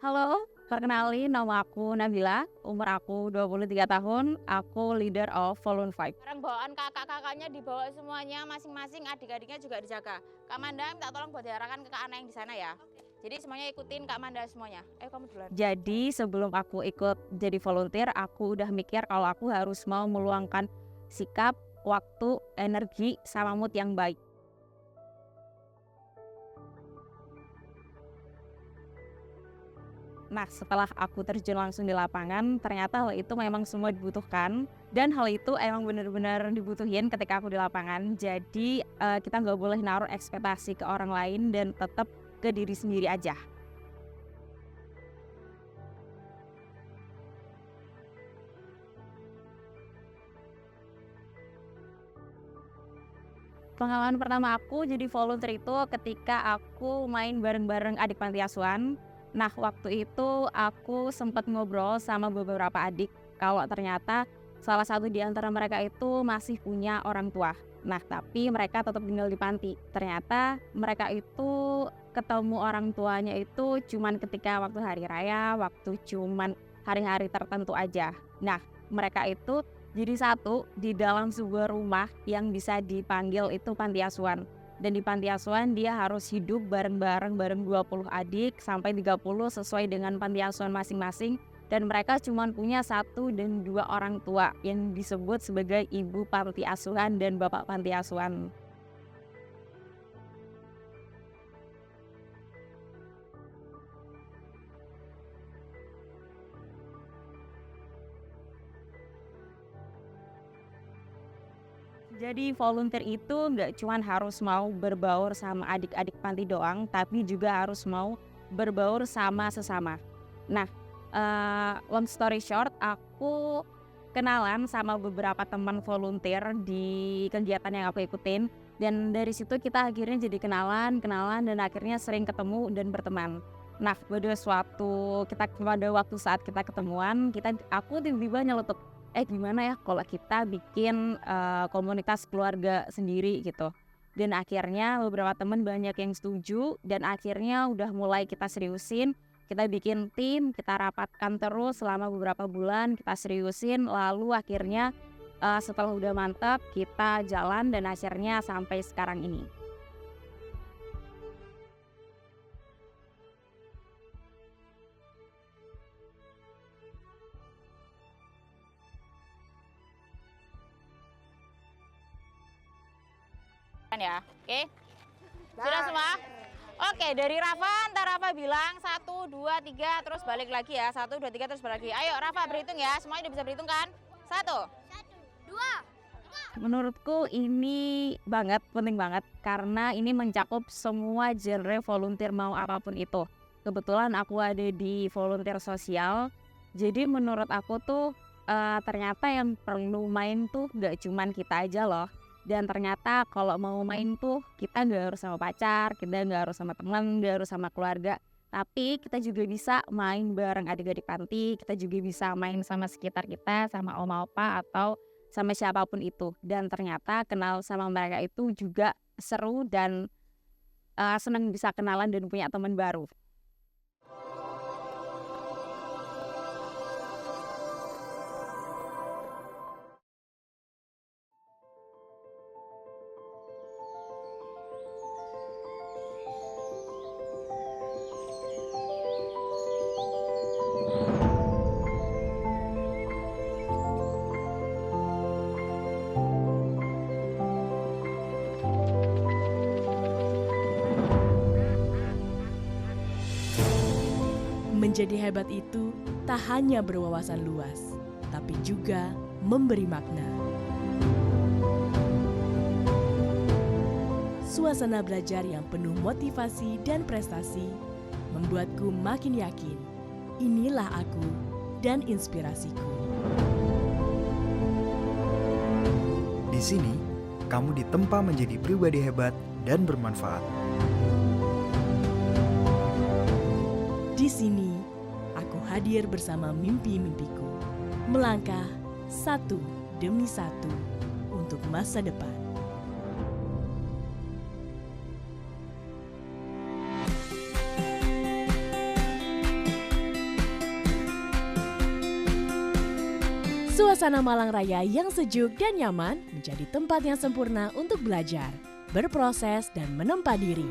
Halo, perkenalin nama aku Nabila, umur aku 23 tahun, aku leader of Volun 5. Barang bawaan kakak-kakaknya dibawa semuanya, masing-masing adik-adiknya juga dijaga. Kak Manda minta tolong buat diarahkan ke Kak Ana yang di sana ya. Jadi semuanya ikutin Kak Manda semuanya. Kamu duluan. Jadi sebelum aku ikut jadi volunteer, aku udah mikir kalau aku harus mau meluangkan sikap, waktu, energi, sama mood yang baik. Nah, setelah aku terjun langsung di lapangan, ternyata hal itu memang semua dibutuhkan. Dan hal itu emang benar-benar dibutuhin ketika aku di lapangan. Jadi kita nggak boleh naruh ekspektasi ke orang lain dan tetap ke diri sendiri aja. Pengalaman pertama aku jadi volunteer itu ketika aku main bareng-bareng adik panti asuhan. Nah, waktu itu aku sempat ngobrol sama beberapa adik kalau ternyata salah satu di antara mereka itu masih punya orang tua. Nah, tapi mereka tetap tinggal di panti. Ternyata mereka itu ketemu orang tuanya itu cuman ketika waktu hari raya, waktu cuman hari-hari tertentu aja. Nah, mereka itu jadi satu di dalam sebuah rumah yang bisa dipanggil itu panti asuhan. Dan di panti asuhan dia harus hidup bareng-bareng bareng 20 adik sampai 30 sesuai dengan panti asuhan masing-masing. Dan mereka cuma punya 1 dan 2 orang tua yang disebut sebagai ibu panti asuhan dan bapak panti asuhan. Jadi volunteer itu nggak cuma harus mau berbaur sama adik-adik panti doang, tapi juga harus mau berbaur sama sesama. Nah, long story short, aku kenalan sama beberapa teman volunteer di kegiatan yang aku ikutin. Dan dari situ kita akhirnya jadi kenalan dan akhirnya sering ketemu dan berteman. Nah, pada waktu saat kita ketemuan, aku tiba-tiba nyeletuk, gimana ya kalau kita bikin komunitas keluarga sendiri gitu. Dan akhirnya beberapa teman banyak yang setuju dan akhirnya udah mulai kita seriusin. Kita bikin tim, kita rapatkan terus selama beberapa bulan, kita seriusin. Lalu akhirnya setelah udah mantap kita jalan dan akhirnya sampai sekarang ini. Ya, oke. Sudah semua? Oke, dari Rafa, ntar Rafa bilang 1, 2, 3, terus balik lagi ya. 1, 2, 3, terus balik lagi. Ayo Rafa berhitung ya, semuanya udah bisa berhitung kan? 1, 2. Menurutku ini penting banget karena ini mencakup semua genre volunteer mau apapun itu. Kebetulan aku ada di volunteer sosial, jadi menurut aku tuh ternyata yang perlu main tuh gak cuman kita aja loh. Dan ternyata kalau mau main tuh kita gak harus sama pacar, kita gak harus sama teman, gak harus sama keluarga. Tapi kita juga bisa main bareng adik-adik panti, kita juga bisa main sama sekitar kita, sama oma opa atau sama siapapun itu. Dan ternyata kenal sama mereka itu juga seru dan senang bisa kenalan dan punya teman baru. Menjadi hebat itu tak hanya berwawasan luas, tapi juga memberi makna. Suasana belajar yang penuh motivasi dan prestasi membuatku makin yakin, inilah aku dan inspirasiku. Di sini, kamu ditempa menjadi pribadi hebat dan bermanfaat. Di sini, aku hadir bersama mimpi-mimpiku, melangkah satu demi satu untuk masa depan. Suasana Malang Raya yang sejuk dan nyaman menjadi tempat yang sempurna untuk belajar, berproses, dan menempa diri.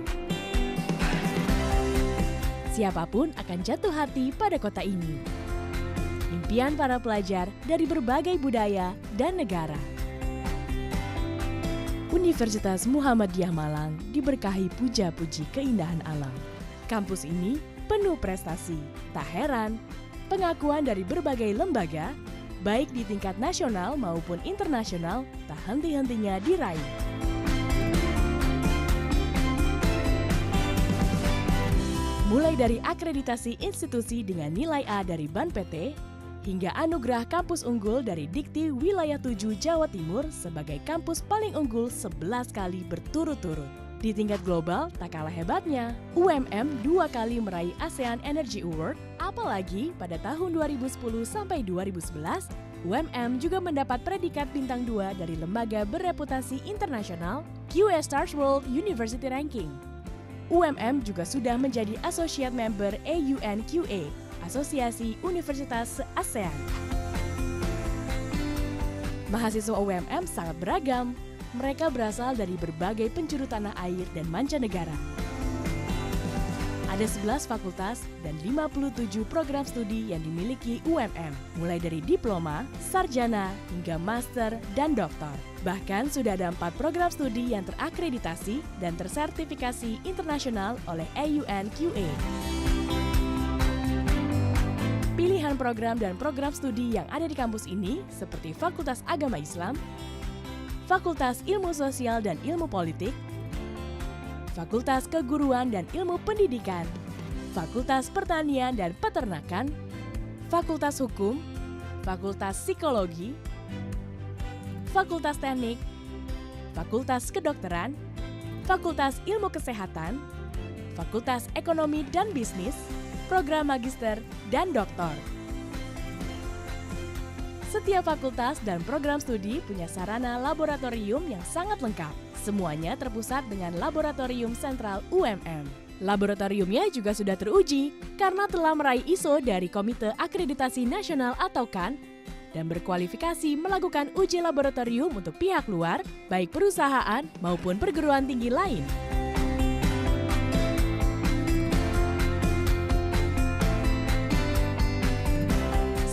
Siapapun akan jatuh hati pada kota ini. Impian para pelajar dari berbagai budaya dan negara. Universitas Muhammadiyah Malang diberkahi puja-puji keindahan alam. Kampus ini penuh prestasi. Tak heran, pengakuan dari berbagai lembaga, baik di tingkat nasional maupun internasional, tak henti-hentinya diraih. Mulai dari akreditasi institusi dengan nilai A dari BAN PT, hingga anugerah kampus unggul dari Dikti Wilayah 7 Jawa Timur sebagai kampus paling unggul 11 kali berturut-turut. Di tingkat global, tak kalah hebatnya, UMM 2 kali meraih ASEAN Energy Award, apalagi pada tahun 2010 sampai 2011, UMM juga mendapat predikat bintang 2 dari lembaga bereputasi internasional QS Stars World University Ranking. UMM juga sudah menjadi Associate Member AUNQA, Asosiasi Universitas ASEAN. Mahasiswa UMM sangat beragam. Mereka berasal dari berbagai penjuru tanah air dan mancanegara. Ada 11 fakultas dan 57 program studi yang dimiliki UMM, mulai dari diploma, sarjana, hingga master, dan doktor. Bahkan sudah ada 4 program studi yang terakreditasi dan tersertifikasi internasional oleh AUNQA. Pilihan program dan program studi yang ada di kampus ini seperti Fakultas Agama Islam, Fakultas Ilmu Sosial dan Ilmu Politik, Fakultas Keguruan dan Ilmu Pendidikan, Fakultas Pertanian dan Peternakan, Fakultas Hukum, Fakultas Psikologi, Fakultas Teknik, Fakultas Kedokteran, Fakultas Ilmu Kesehatan, Fakultas Ekonomi dan Bisnis, Program Magister, dan Doktor. Setiap fakultas dan program studi punya sarana laboratorium yang sangat lengkap. Semuanya terpusat dengan Laboratorium Sentral UMM. Laboratoriumnya juga sudah teruji karena telah meraih ISO dari Komite Akreditasi Nasional atau KAN dan berkualifikasi melakukan uji laboratorium untuk pihak luar, baik perusahaan maupun perguruan tinggi lain.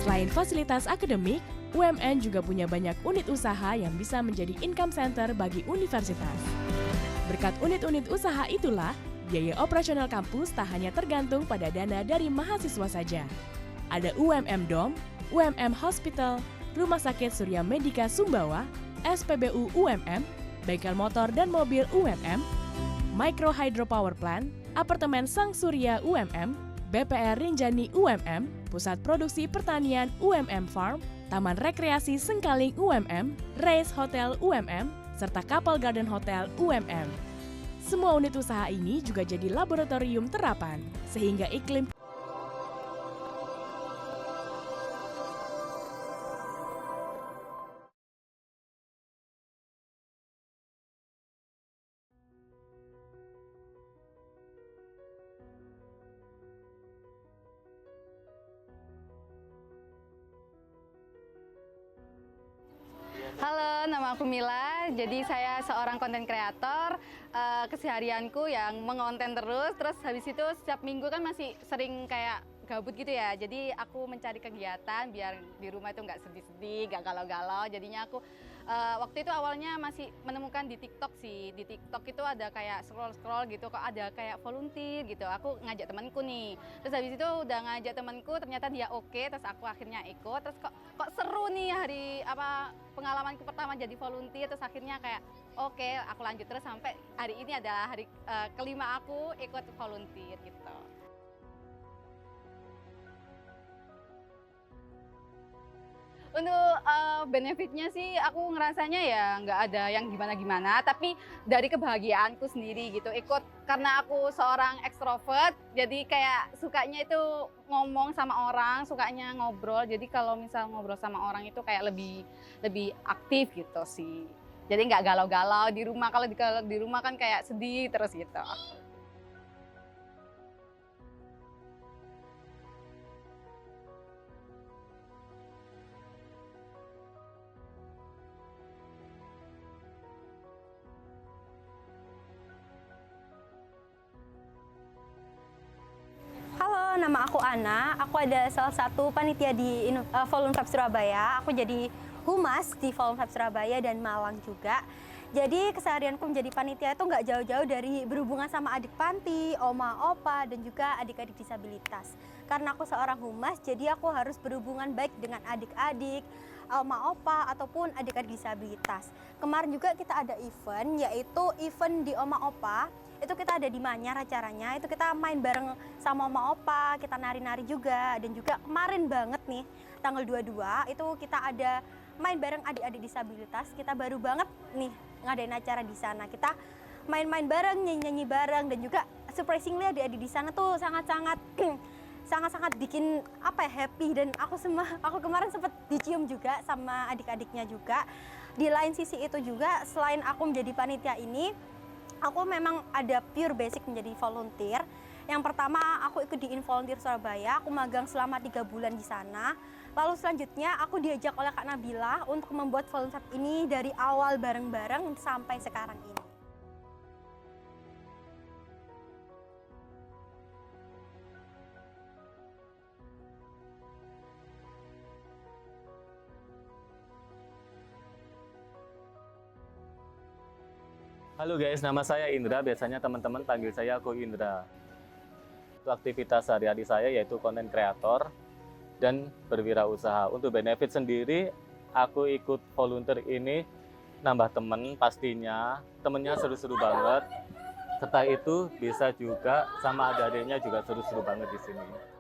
Selain fasilitas akademik, UMN juga punya banyak unit usaha yang bisa menjadi income center bagi universitas. Berkat unit-unit usaha itulah, biaya operasional kampus tak hanya tergantung pada dana dari mahasiswa saja. Ada UMM Dom, UMM Hospital, Rumah Sakit Surya Medika Sumbawa, SPBU UMM, bengkel motor dan mobil UMM, Micro Hydro Power Plant, Apartemen Sang Surya UMM, BPR Rinjani UMM, Pusat Produksi Pertanian UMM Farm, Taman Rekreasi Sengkaling UMM, Race Hotel UMM, serta Kapal Garden Hotel UMM. Semua unit usaha ini juga jadi laboratorium terapan, sehingga iklim Halo, nama aku Mila. Jadi saya seorang konten kreator. Keseharianku yang mengonten terus habis itu setiap minggu kan masih sering kayak gabut gitu ya. Jadi aku mencari kegiatan biar di rumah itu nggak sedih-sedih, nggak galau-galau. Jadinya aku waktu itu awalnya masih menemukan di TikTok sih. Di TikTok itu ada kayak scroll-scroll gitu, kok ada kayak volunteer gitu. Aku ngajak temanku nih. Terus habis itu udah ngajak temanku, ternyata dia oke. Terus aku akhirnya ikut. Terus kok seru nih pengalamanku pertama jadi volunteer. Terus akhirnya kayak oke, aku lanjut terus sampai hari ini adalah hari kelima aku ikut volunteer gitu. Untuk benefitnya sih aku ngerasanya ya nggak ada yang gimana-gimana, tapi dari kebahagiaanku sendiri gitu ikut karena aku seorang ekstrovert, jadi kayak sukanya itu ngomong sama orang, sukanya ngobrol, jadi kalau misal ngobrol sama orang itu kayak lebih aktif gitu sih. Jadi nggak galau-galau di rumah, kalau di rumah kan kayak sedih terus gitu. nama aku Ana. Aku ada salah satu panitia di Volunfab Surabaya. Aku jadi humas di Volunfab Surabaya dan Malang juga. Jadi keseharianku menjadi panitia itu nggak jauh-jauh dari berhubungan sama adik panti, oma, opa, dan juga adik-adik disabilitas. Karena aku seorang humas, jadi aku harus berhubungan baik dengan adik-adik, oma, opa, ataupun adik-adik disabilitas. Kemarin juga kita ada event, yaitu event di oma, opa. Itu kita ada di Manyar acaranya, itu kita main bareng sama oma, opa, kita nari-nari juga. Dan juga kemarin banget nih, tanggal 22, itu kita ada main bareng adik-adik disabilitas. Kita baru banget nih ngadain acara di sana. Kita main-main bareng, nyanyi-nyanyi bareng, dan juga surprisingly adik-adik di sana tuh sangat-sangat bikin happy, dan aku kemarin sempat dicium juga sama adik-adiknya juga. Di lain sisi itu juga, selain aku menjadi panitia ini, aku memang ada pure basic menjadi volunteer. Yang pertama, aku ikut di Involunteer Surabaya, aku magang selama 3 bulan di sana. Lalu selanjutnya aku diajak oleh Kak Nabila untuk membuat Volunfab ini dari awal bareng-bareng sampai sekarang ini. Halo guys, nama saya Indra, biasanya teman-teman panggil saya Ko Indra. Untuk aktivitas sehari-hari saya yaitu konten kreator dan berwirausaha. Untuk benefit sendiri, aku ikut volunteer ini nambah temen pastinya, temennya seru-seru banget. Serta itu bisa juga sama adik-adiknya juga seru-seru banget di sini.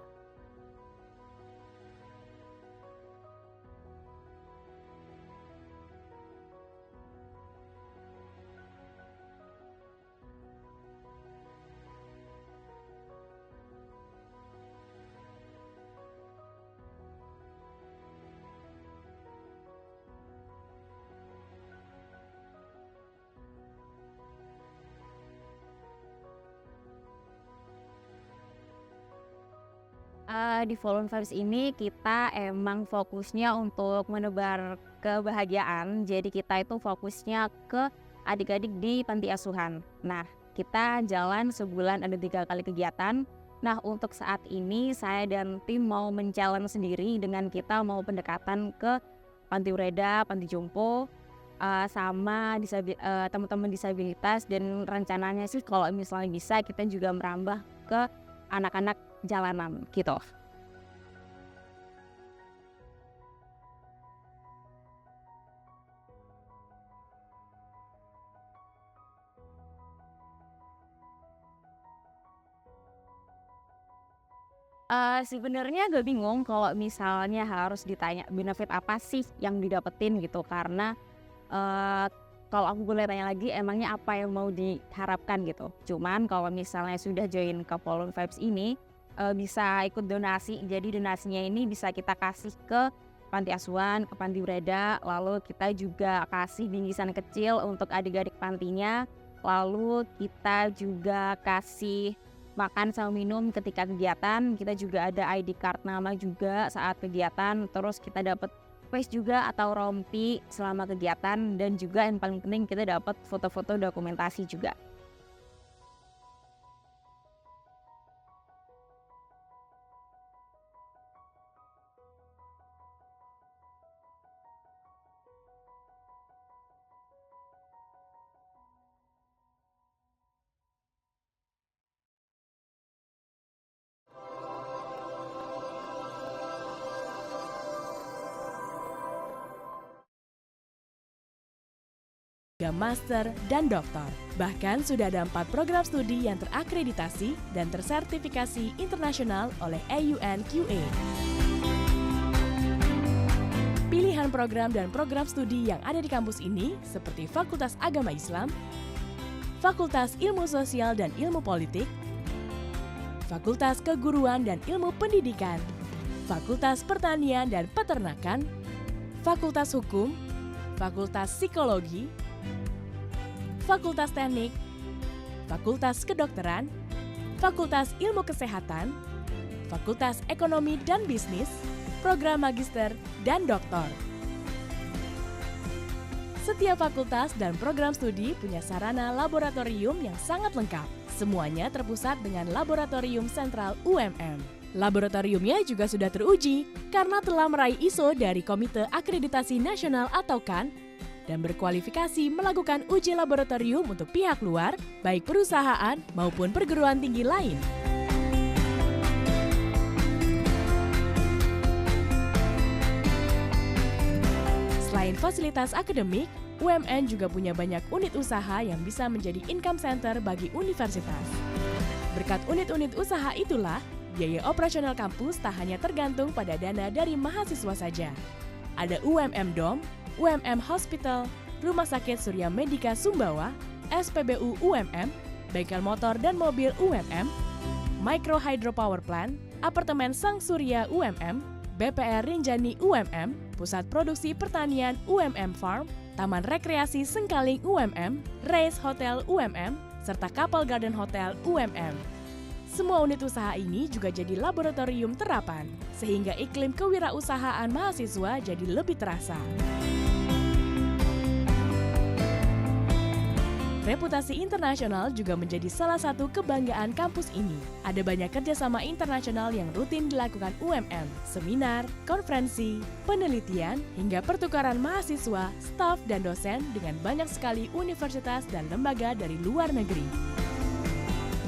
Di Volunfab ini kita emang fokusnya untuk menebar kebahagiaan. Jadi kita itu fokusnya ke adik-adik di panti asuhan. Nah, kita jalan sebulan ada 3 kali kegiatan. Nah, untuk saat ini saya dan tim mau men-challenge sendiri dengan kita mau pendekatan ke panti ureda, panti jompo, sama teman-teman disabilitas, dan rencananya sih kalau misalnya bisa kita juga merambah ke anak-anak jalanan gitu. Sebenarnya agak bingung kalau misalnya harus ditanya benefit apa sih yang didapetin gitu, karena kalau aku boleh tanya lagi, emangnya apa yang mau diharapkan gitu. Cuman kalau misalnya sudah join ke Volunfab ini, bisa ikut donasi. Jadi donasinya ini bisa kita kasih ke panti asuhan, ke panti ureda, lalu kita juga kasih bingkisan kecil untuk adik-adik pantinya, lalu kita juga kasih makan sama minum ketika kegiatan. Kita juga ada ID card nama juga saat kegiatan, terus kita dapat face juga atau rompi selama kegiatan, dan juga yang paling penting kita dapat foto-foto dokumentasi juga. Master, dan doktor. Bahkan sudah ada 4 program studi yang terakreditasi dan tersertifikasi internasional oleh AUNQA. Pilihan program dan program studi yang ada di kampus ini seperti Fakultas Agama Islam, Fakultas Ilmu Sosial dan Ilmu Politik, Fakultas Keguruan dan Ilmu Pendidikan, Fakultas Pertanian dan Peternakan, Fakultas Hukum, Fakultas Psikologi, Fakultas Teknik, Fakultas Kedokteran, Fakultas Ilmu Kesehatan, Fakultas Ekonomi dan Bisnis, Program Magister, dan Doktor. Setiap fakultas dan program studi punya sarana laboratorium yang sangat lengkap. Semuanya terpusat dengan Laboratorium Sentral UMM. Laboratoriumnya juga sudah teruji karena telah meraih ISO dari Komite Akreditasi Nasional atau KAN dan berkualifikasi melakukan uji laboratorium untuk pihak luar, baik perusahaan maupun perguruan tinggi lain. Selain fasilitas akademik, UMN juga punya banyak unit usaha yang bisa menjadi income center bagi universitas. Berkat unit-unit usaha itulah, biaya operasional kampus tak hanya tergantung pada dana dari mahasiswa saja. Ada UMM Dom, UMM Hospital, Rumah Sakit Surya Medika Sumbawa, SPBU UMM, bengkel motor dan mobil UMM, Micro Hydro Power Plant, Apartemen Sang Surya UMM, BPR Rinjani UMM, Pusat Produksi Pertanian UMM Farm, Taman Rekreasi Sengkaling UMM, Race Hotel UMM, serta Kapal Garden Hotel UMM. Semua unit usaha ini juga jadi laboratorium terapan, sehingga iklim kewirausahaan mahasiswa jadi lebih terasa. Reputasi internasional juga menjadi salah satu kebanggaan kampus ini. Ada banyak kerjasama internasional yang rutin dilakukan UMM, seminar, konferensi, penelitian, hingga pertukaran mahasiswa, staf, dan dosen dengan banyak sekali universitas dan lembaga dari luar negeri.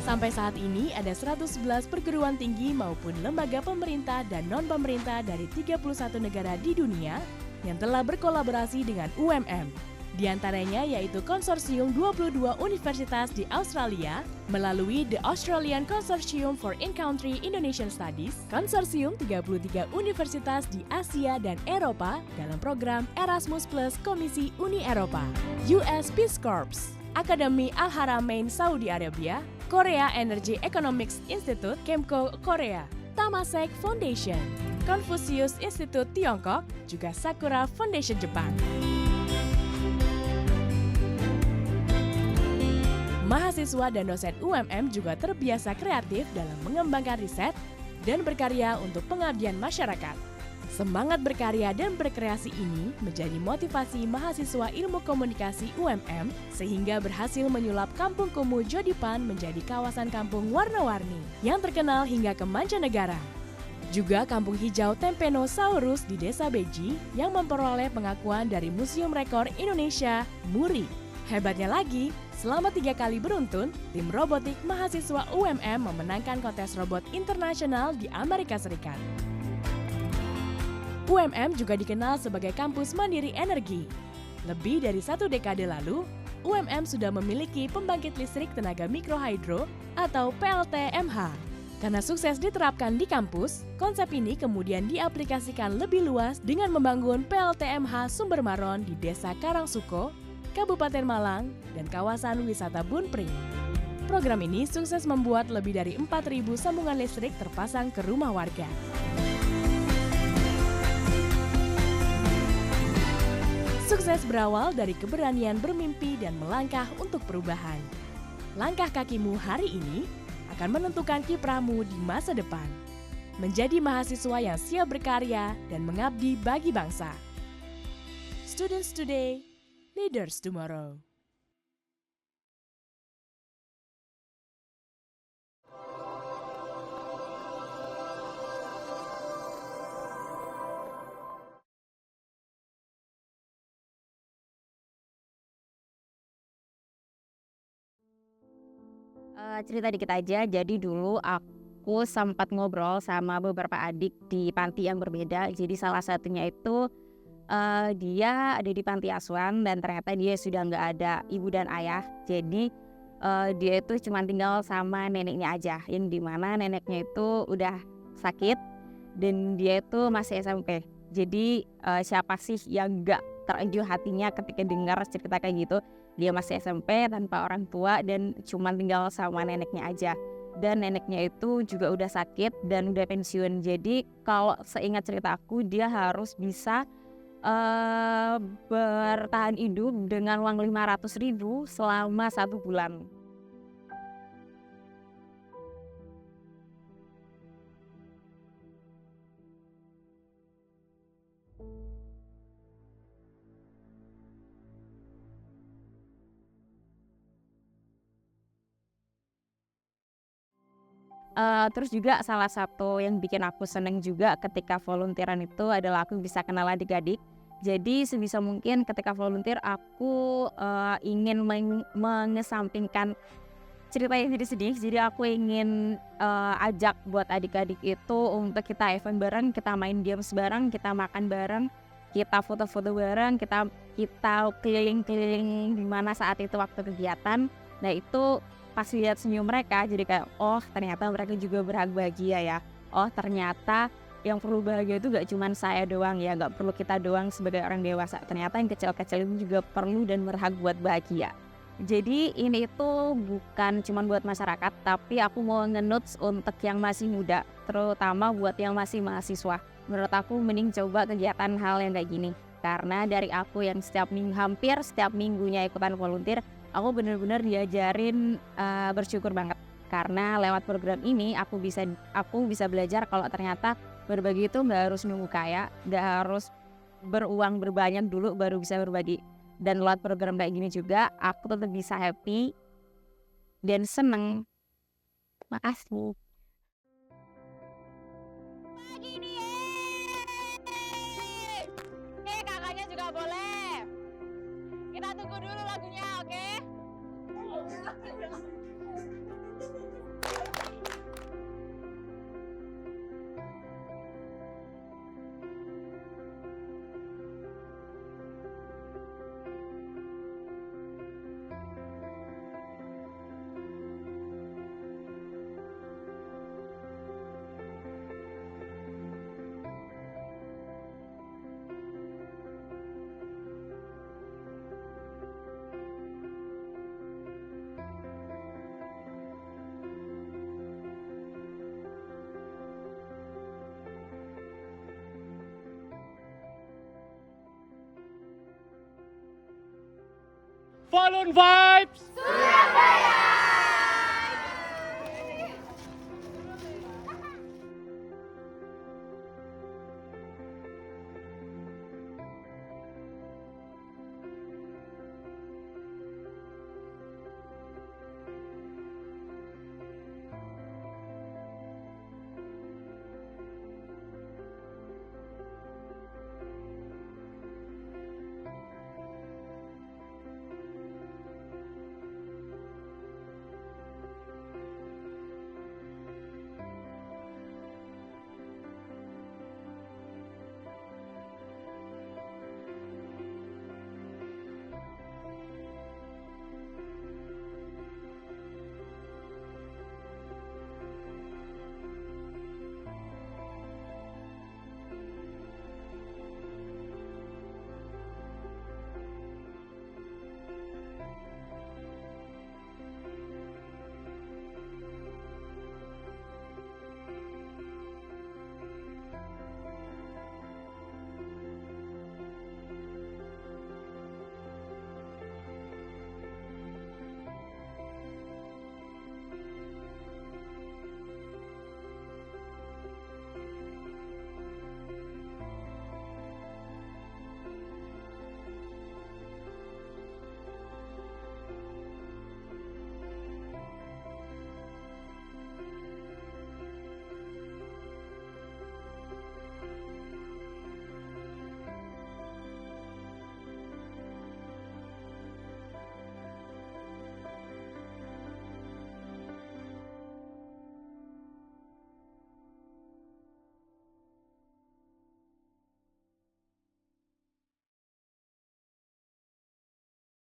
Sampai saat ini ada 111 perguruan tinggi maupun lembaga pemerintah dan non-pemerintah dari 31 negara di dunia yang telah berkolaborasi dengan UMM. Di antaranya yaitu konsorsium 22 universitas di Australia melalui The Australian Consortium for In-Country Indonesian Studies, konsorsium 33 universitas di Asia dan Eropa dalam program Erasmus Plus Komisi Uni Eropa, US Peace Corps, Akademi Al-Haramain Saudi Arabia, Korea Energy Economics Institute, Kemko Korea, Temasek Foundation, Confucius Institute Tiongkok, juga Sakura Foundation Jepang. Mahasiswa dan dosen UMM juga terbiasa kreatif dalam mengembangkan riset dan berkarya untuk pengabdian masyarakat. Semangat berkarya dan berkreasi ini menjadi motivasi mahasiswa ilmu komunikasi UMM sehingga berhasil menyulap Kampung Kumuh Jodipan menjadi kawasan kampung warna-warni yang terkenal hingga ke mancanegara. Juga Kampung Hijau Tempenosaurus di Desa Beji yang memperoleh pengakuan dari Museum Rekor Indonesia, MURI. Hebatnya lagi, selama 3 kali beruntun, tim robotik mahasiswa UMM memenangkan kontes robot internasional di Amerika Serikat. UMM juga dikenal sebagai kampus mandiri energi. Lebih dari 1 dekade lalu, UMM sudah memiliki pembangkit listrik tenaga mikrohidro atau PLTMH. Karena sukses diterapkan di kampus, konsep ini kemudian diaplikasikan lebih luas dengan membangun PLTMH Sumber Maron di Desa Karangsuko, Kabupaten Malang, dan kawasan wisata Bunpring. Program ini sukses membuat lebih dari 4.000 sambungan listrik terpasang ke rumah warga. Sukses berawal dari keberanian bermimpi dan melangkah untuk perubahan. Langkah kakimu hari ini akan menentukan kiprahmu di masa depan. Menjadi mahasiswa yang siap berkarya dan mengabdi bagi bangsa. Students today, leaders tomorrow. Cerita dikit aja, jadi dulu aku sempat ngobrol sama beberapa adik di panti yang berbeda. Jadi salah satunya itu dia ada di panti asuhan dan ternyata dia sudah nggak ada ibu dan ayah. Jadi dia itu cuma tinggal sama neneknya aja, yang dimana neneknya itu udah sakit dan dia itu masih SMP. Jadi siapa sih yang nggak terenyuh hatinya ketika dengar cerita kayak gitu. Dia masih SMP tanpa orang tua dan cuma tinggal sama neneknya aja. Dan neneknya itu juga udah sakit dan udah pensiun. Jadi kalau seingat cerita aku, dia harus bisa bertahan hidup dengan uang 500.000 selama 1 bulan. Terus juga salah satu yang bikin aku seneng juga ketika volunteeran itu adalah aku bisa kenal adik-adik. Jadi sebisa mungkin ketika volunteer aku ingin mengesampingkan cerita yang sedih-sedih. Jadi aku ingin ajak buat adik-adik itu untuk kita event bareng, kita main games bareng, kita makan bareng, kita foto-foto bareng, kita keliling-keliling di mana saat itu waktu kegiatan. Nah itu pas lihat senyum mereka jadi kayak oh ternyata mereka juga berhak bahagia ya. Oh ternyata yang perlu bahagia itu gak cuma saya doang ya, gak perlu kita doang sebagai orang dewasa. Ternyata yang kecil-kecil itu juga perlu dan berhak buat bahagia. Jadi ini itu bukan cuma buat masyarakat, tapi aku mau nge-notes untuk yang masih muda, terutama buat yang masih mahasiswa. Menurut aku mending coba kegiatan hal yang kayak gini. Karena dari aku yang hampir setiap minggunya ikutan volunteer, aku benar-benar diajarin bersyukur banget. Karena lewat program ini aku bisa belajar kalau ternyata berbagi itu nggak harus nunggu kaya, nggak harus beruang berbanyak dulu baru bisa berbagi. Dan lewat program kayak gini juga aku tetap bisa happy dan seneng. Makasih. Pagi nih. Kakaknya juga boleh. Kita tunggu dulu lagunya, oke? Volun Vibes! Surabaya!